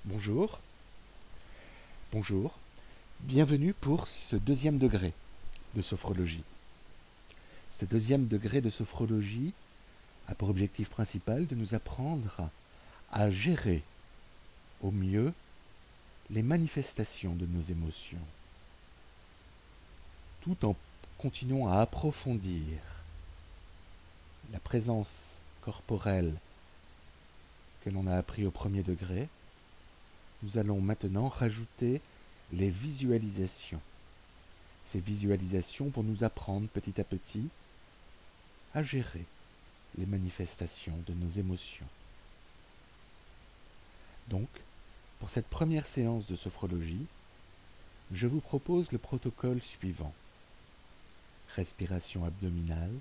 Bonjour, bonjour, bienvenue pour ce deuxième degré de sophrologie. Ce deuxième degré de sophrologie a pour objectif principal de nous apprendre à gérer au mieux les manifestations de nos émotions, tout en continuant à approfondir la présence corporelle que l'on a appris au premier degré. Nous allons maintenant rajouter les visualisations. Ces visualisations vont nous apprendre petit à petit à gérer les manifestations de nos émotions. Donc, pour cette première séance de sophrologie, je vous propose le protocole suivant. Respiration abdominale,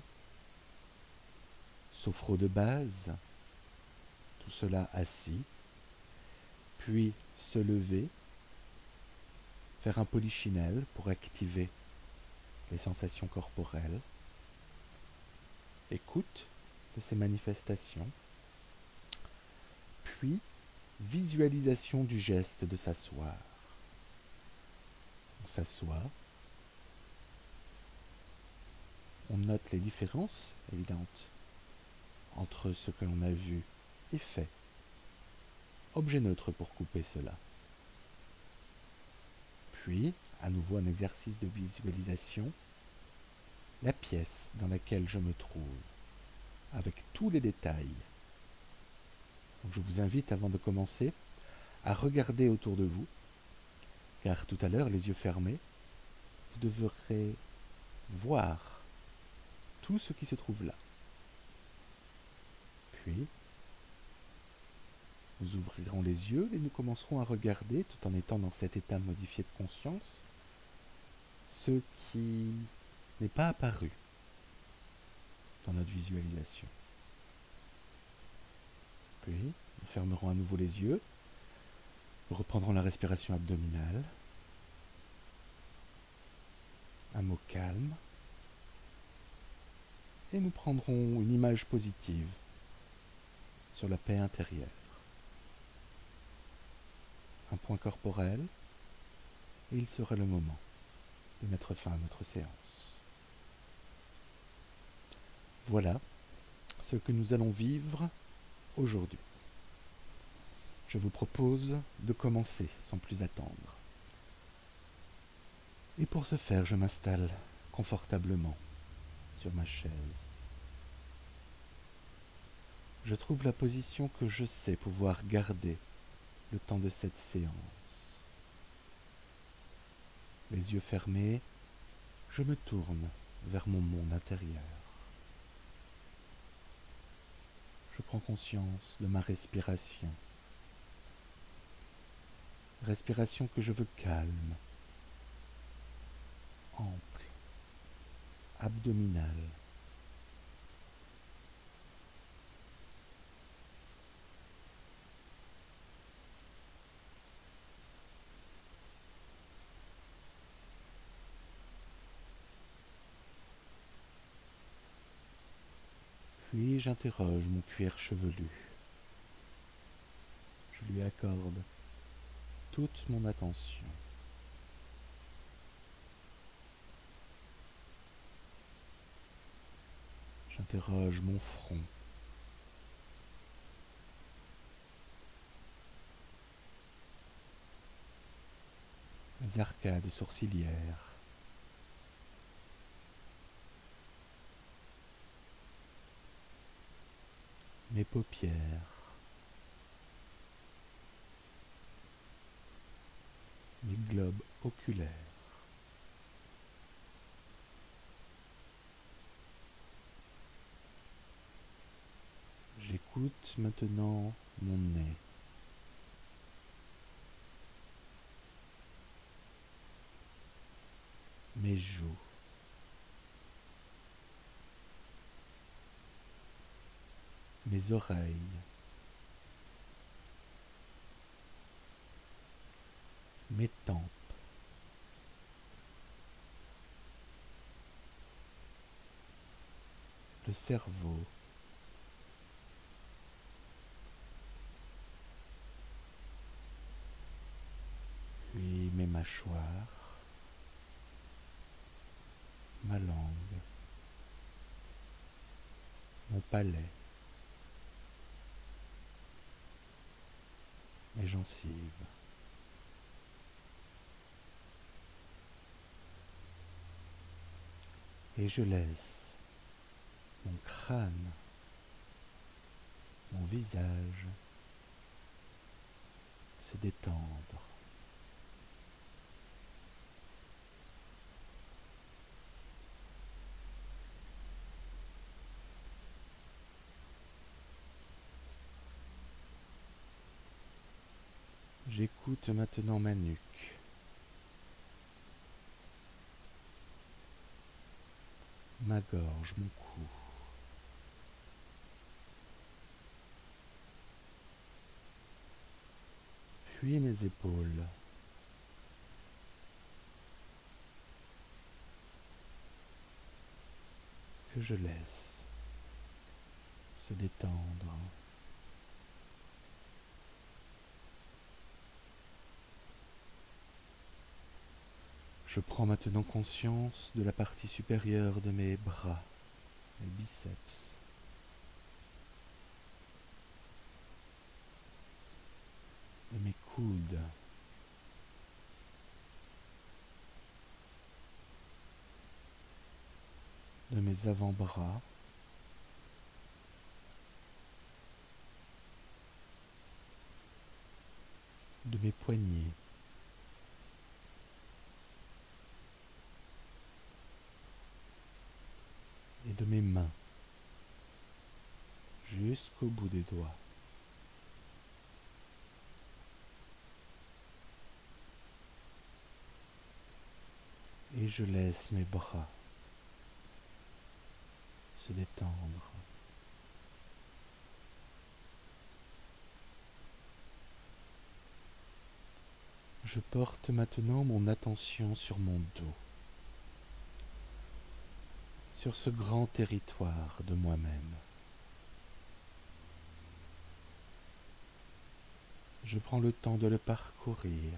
sophro de base, tout cela assis, puis se lever, faire un polichinelle pour activer les sensations corporelles, écoute de ces manifestations, puis visualisation du geste de s'asseoir. On s'assoit, on note les différences évidentes entre ce que l'on a vu et fait. Objet neutre pour couper cela. Puis, à nouveau un exercice de visualisation, la pièce dans laquelle je me trouve, avec tous les détails. Donc je vous invite, avant de commencer, à regarder autour de vous, car tout à l'heure, les yeux fermés, vous devrez voir tout ce qui se trouve là. Puis, nous ouvrirons les yeux et nous commencerons à regarder, tout en étant dans cet état modifié de conscience, ce qui n'est pas apparu dans notre visualisation. Puis, nous fermerons à nouveau les yeux, nous reprendrons la respiration abdominale, un mot calme, et nous prendrons une image positive sur la paix intérieure. Un point corporel, et il sera le moment de mettre fin à notre séance. Voilà ce que nous allons vivre aujourd'hui. Je vous propose de commencer sans plus attendre. Et pour ce faire, je m'installe confortablement sur ma chaise. Je trouve la position que je sais pouvoir garder le temps de cette séance. Les yeux fermés, je me tourne vers mon monde intérieur. Je prends conscience de ma respiration. Respiration que je veux calme, ample, abdominale. Puis j'interroge mon cuir chevelu. Je lui accorde toute mon attention. J'interroge mon front. Les arcades sourcilières. Mes paupières. Mes globes oculaires. J'écoute maintenant mon nez. Mes joues. Mes oreilles. Mes tempes. Le cerveau. mâchoire, ma langue, mon palais, mes gencives. Et je laisse mon crâne, mon visage se détendre. J'écoute maintenant ma nuque, ma gorge, mon cou. Puis mes épaules. Que je laisse se détendre. Je prends maintenant conscience de la partie supérieure de mes bras, mes biceps. De mes coudes. De mes avant-bras. De mes poignets. Et de mes mains jusqu'au bout des doigts. Et je laisse mes bras se détendre. Je porte maintenant mon attention sur mon dos, sur ce grand territoire de moi-même. Je prends le temps de le parcourir.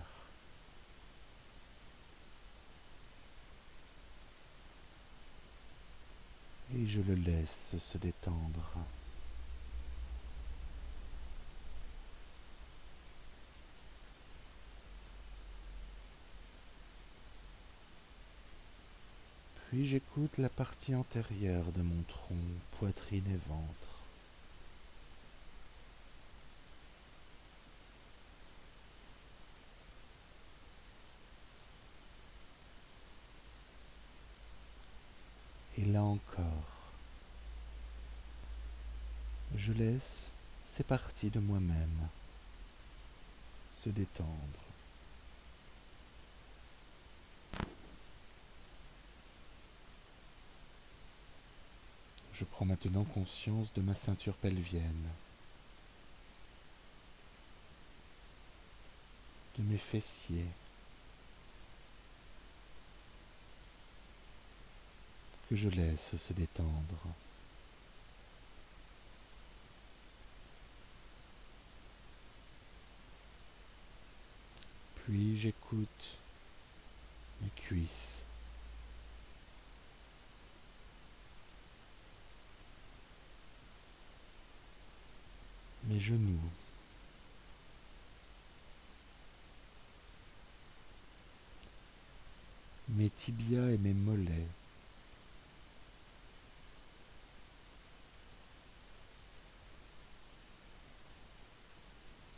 Et je le laisse se détendre. Puis j'écoute la partie antérieure de mon tronc, poitrine et ventre. Et là encore, je laisse ces parties de moi-même se détendre. Je prends maintenant conscience de ma ceinture pelvienne, de mes fessiers, que je laisse se détendre. Puis j'écoute mes cuisses, mes genoux, mes tibias et mes mollets,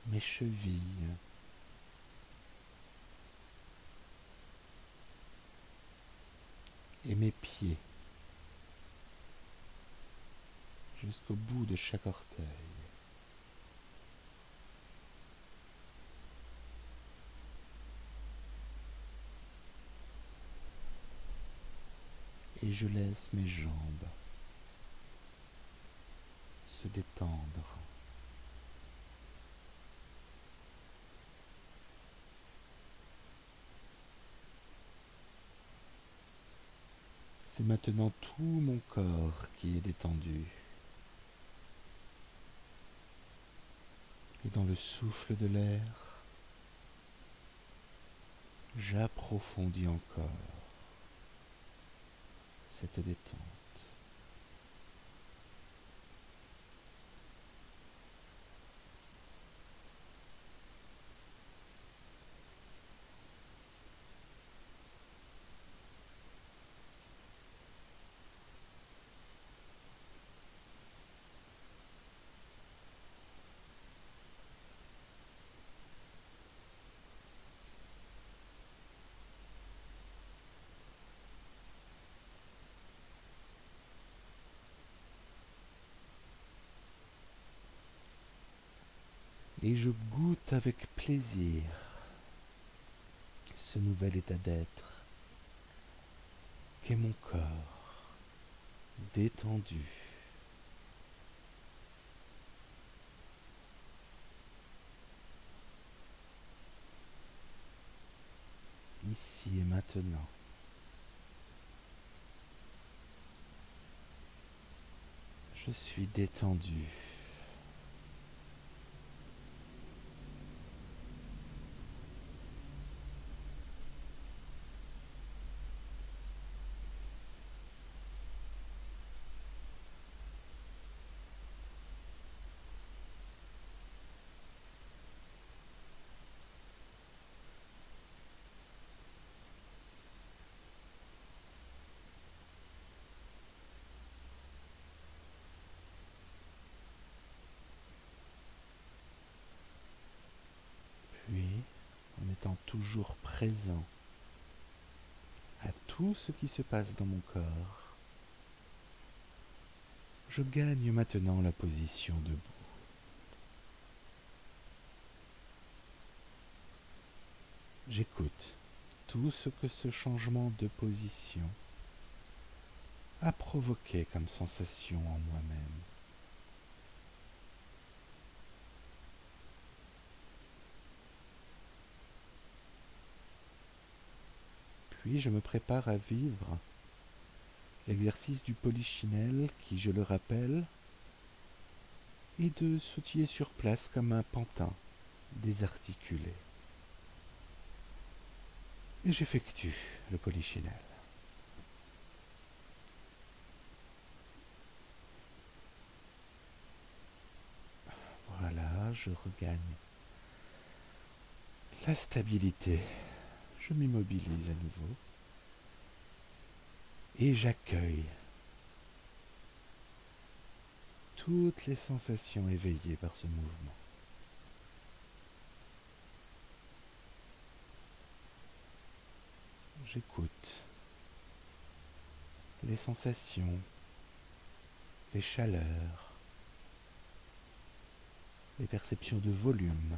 mes chevilles, et mes pieds, jusqu'au bout de chaque orteil. Et je laisse mes jambes se détendre. C'est maintenant tout mon corps qui est détendu. Et dans le souffle de l'air, j'approfondis encore cette détente. Et je goûte avec plaisir ce nouvel état d'être qu'est mon corps détendu. Ici et maintenant. Je suis détendu. Puis, en étant toujours présent à tout ce qui se passe dans mon corps, je gagne maintenant la position debout. J'écoute tout ce que ce changement de position a provoqué comme sensation en moi-même. Puis je me prépare à vivre l'exercice du polichinelle qui, je le rappelle, est de sautiller sur place comme un pantin désarticulé. Et j'effectue le polichinelle. Voilà, je regagne la stabilité. Je m'immobilise à nouveau. Et j'accueille toutes les sensations éveillées par ce mouvement. J'écoute les sensations, les chaleurs, les perceptions de volume,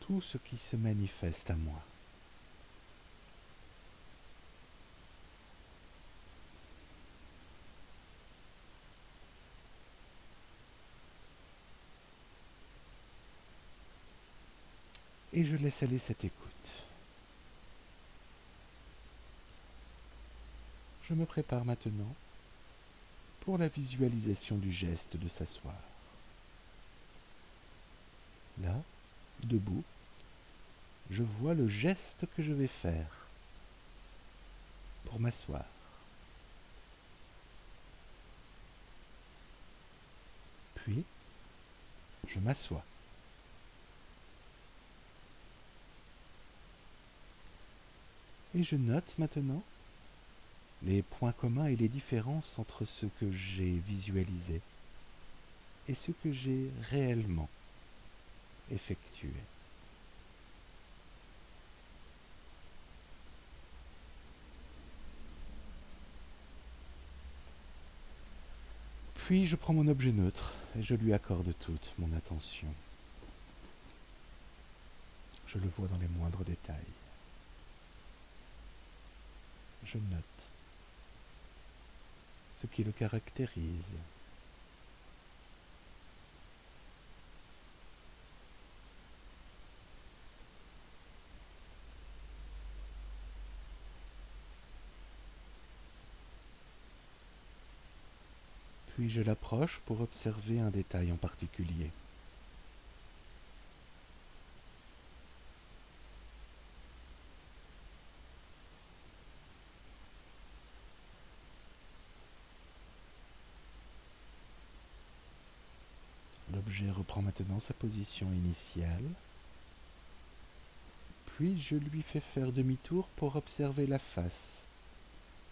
tout ce qui se manifeste à moi. Et je laisse aller cette écoute. Je me prépare maintenant pour la visualisation du geste de s'asseoir. Là, debout, je vois le geste que je vais faire pour m'asseoir. Puis, je m'assois. Et je note maintenant les points communs et les différences entre ce que j'ai visualisé et ce que j'ai réellement effectué. Puis je prends mon objet neutre et je lui accorde toute mon attention. Je le vois dans les moindres détails. Je note ce qui le caractérise. Puis je l'approche pour observer un détail en particulier. L'objet reprend maintenant sa position initiale, puis je lui fais faire demi-tour pour observer la face,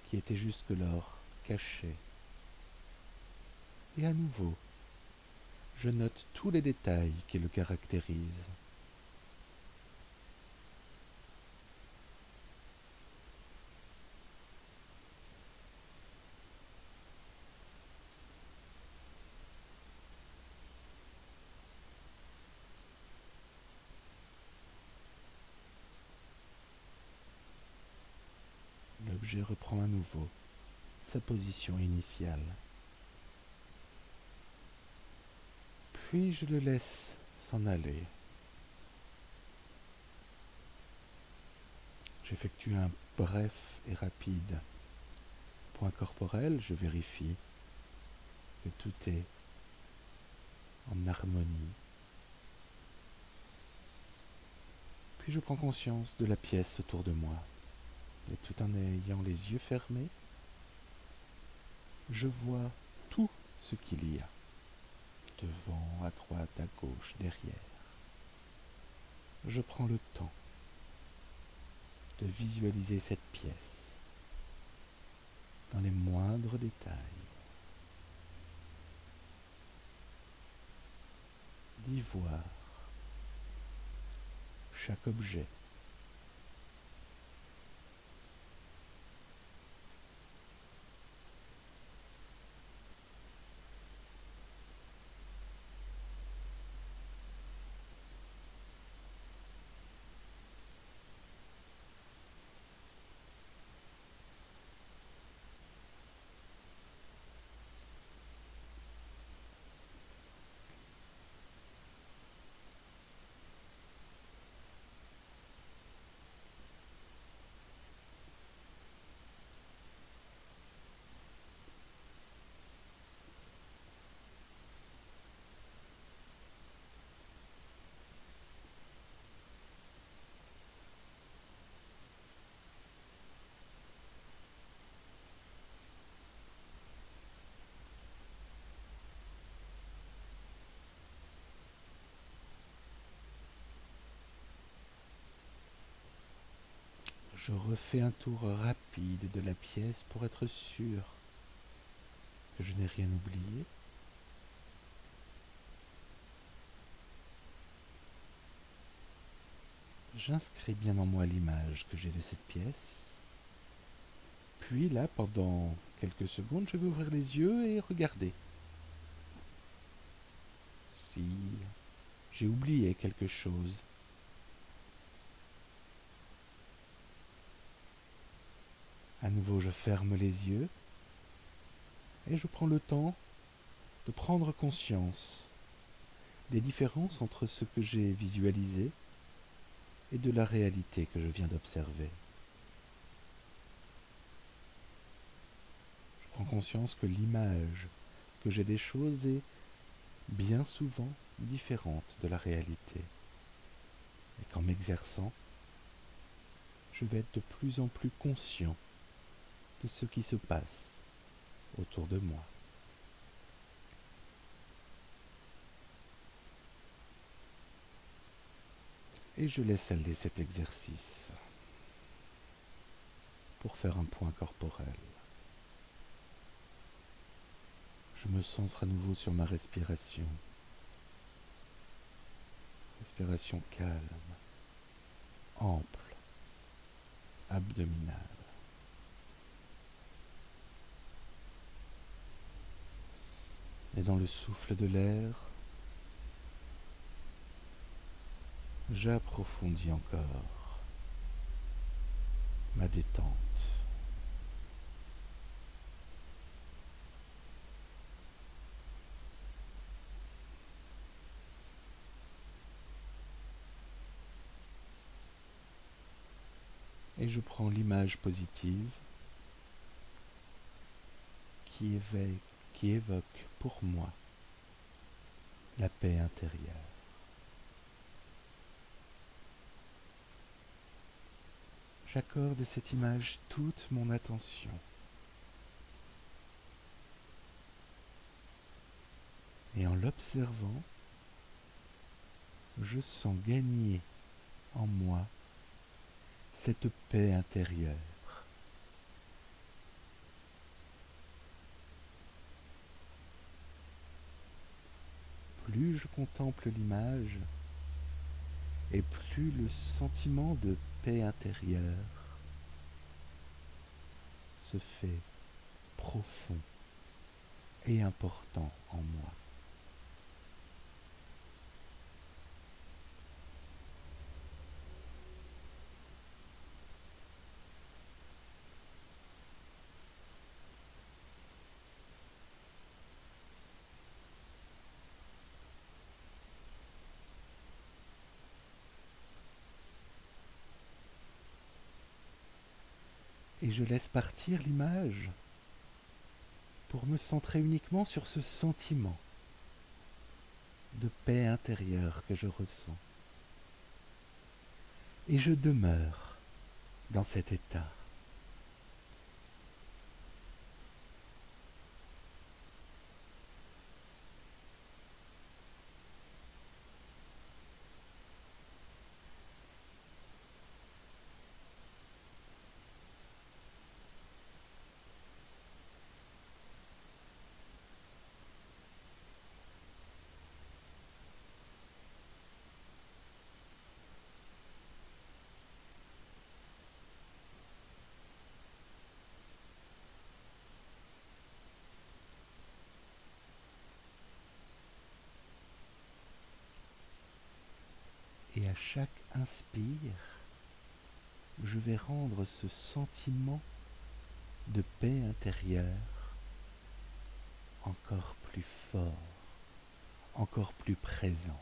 qui était jusque-lors cachée. Et à nouveau, je note tous les détails qui le caractérisent. L'objet reprend à nouveau sa position initiale. Puis je le laisse s'en aller. J'effectue un bref et rapide point corporel, je vérifie que tout est en harmonie. Puis je prends conscience de la pièce autour de moi. Et tout en ayant les yeux fermés, je vois tout ce qu'il y a. Devant, à droite, à gauche, derrière. Je prends le temps de visualiser cette pièce dans les moindres détails, d'y voir chaque objet, je refais un tour rapide de la pièce pour être sûr que je n'ai rien oublié. J'inscris bien en moi l'image que j'ai de cette pièce. Puis là, pendant quelques secondes, je vais ouvrir les yeux et regarder. Si j'ai oublié quelque chose. À nouveau, je ferme les yeux et je prends le temps de prendre conscience des différences entre ce que j'ai visualisé et de la réalité que je viens d'observer. Je prends conscience que l'image que j'ai des choses est bien souvent différente de la réalité. Et qu'en m'exerçant, je vais être de plus en plus conscient de ce qui se passe autour de moi. Et je laisse aller cet exercice pour faire un point corporel. Je me centre à nouveau sur ma respiration. Respiration calme, ample, abdominale. Et dans le souffle de l'air, j'approfondis encore ma détente. Et je prends l'image positive qui évoque pour moi la paix intérieure. J'accorde à cette image toute mon attention. Et en l'observant, je sens gagner en moi cette paix intérieure. Plus je contemple l'image, et plus le sentiment de paix intérieure se fait profond et important en moi. Et je laisse partir l'image pour me centrer uniquement sur ce sentiment de paix intérieure que je ressens. Et je demeure dans cet état. Et à chaque inspire, je vais rendre ce sentiment de paix intérieure encore plus fort, encore plus présent.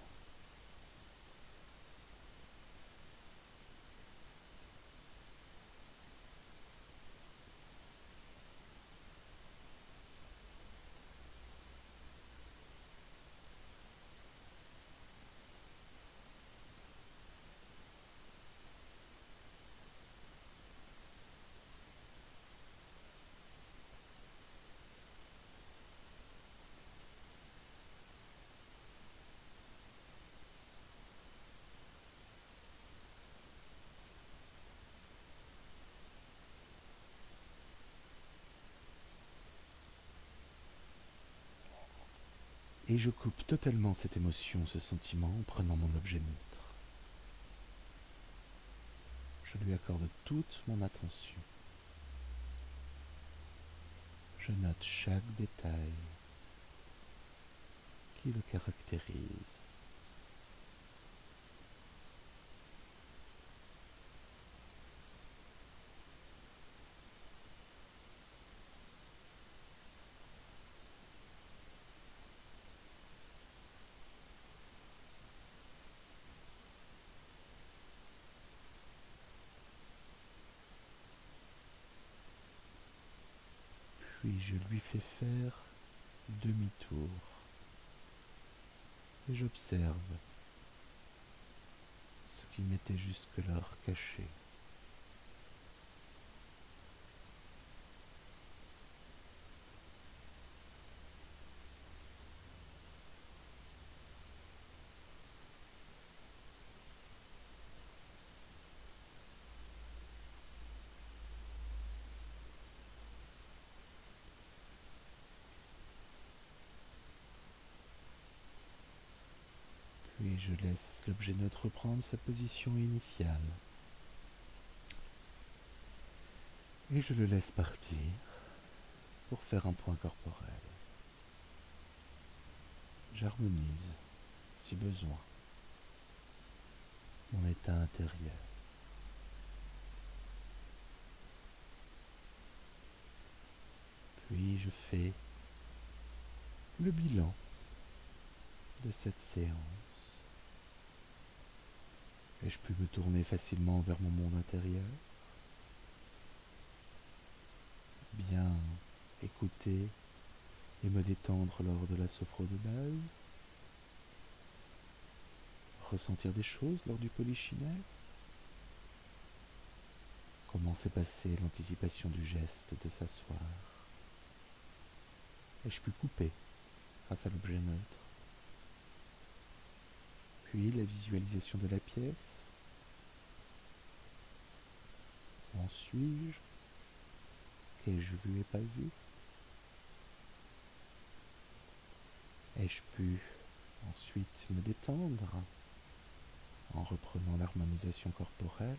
Et je coupe totalement cette émotion, ce sentiment, en prenant mon objet neutre. Je lui accorde toute mon attention. Je note chaque détail qui le caractérise. Puis je lui fais faire demi-tour et j'observe ce qui m'était jusque-lors caché. Puis je laisse l'objet neutre reprendre sa position initiale. Et je le laisse partir pour faire un point corporel. J'harmonise, si besoin, mon état intérieur. Puis je fais le bilan de cette séance. Ai-je pu me tourner facilement vers mon monde intérieur? Bien écouter et me détendre lors de la sophro de base? Ressentir des choses lors du polichinelle? Comment s'est passée l'anticipation du geste de s'asseoir? Ai-je pu couper grâce à l'objet neutre? Puis la visualisation de la pièce. En suis-je? Qu'ai-je vu et pas vu? Ai-je pu ensuite me détendre en reprenant l'harmonisation corporelle,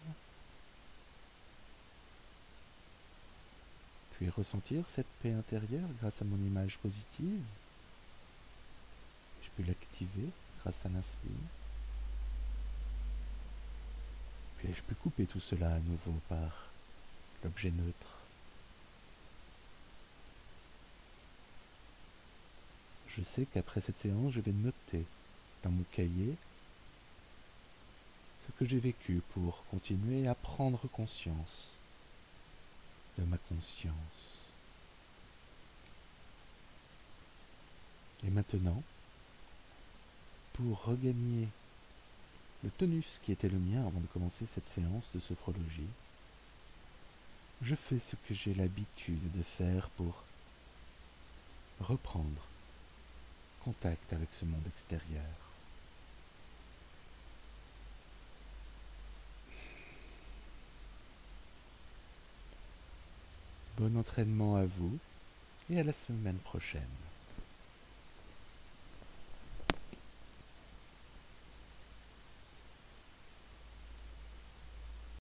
puis ressentir cette paix intérieure grâce à mon image positive? Ai-je pu l'activer grâce à l'inspire? Puis ai-je pu couper tout cela à nouveau par l'objet neutre? Je sais qu'après cette séance, je vais noter dans mon cahier ce que j'ai vécu pour continuer à prendre conscience de ma conscience. Et maintenant, pour regagner le tonus qui était le mien avant de commencer cette séance de sophrologie, je fais ce que j'ai l'habitude de faire pour reprendre contact avec ce monde extérieur. Bon entraînement à vous et à la semaine prochaine.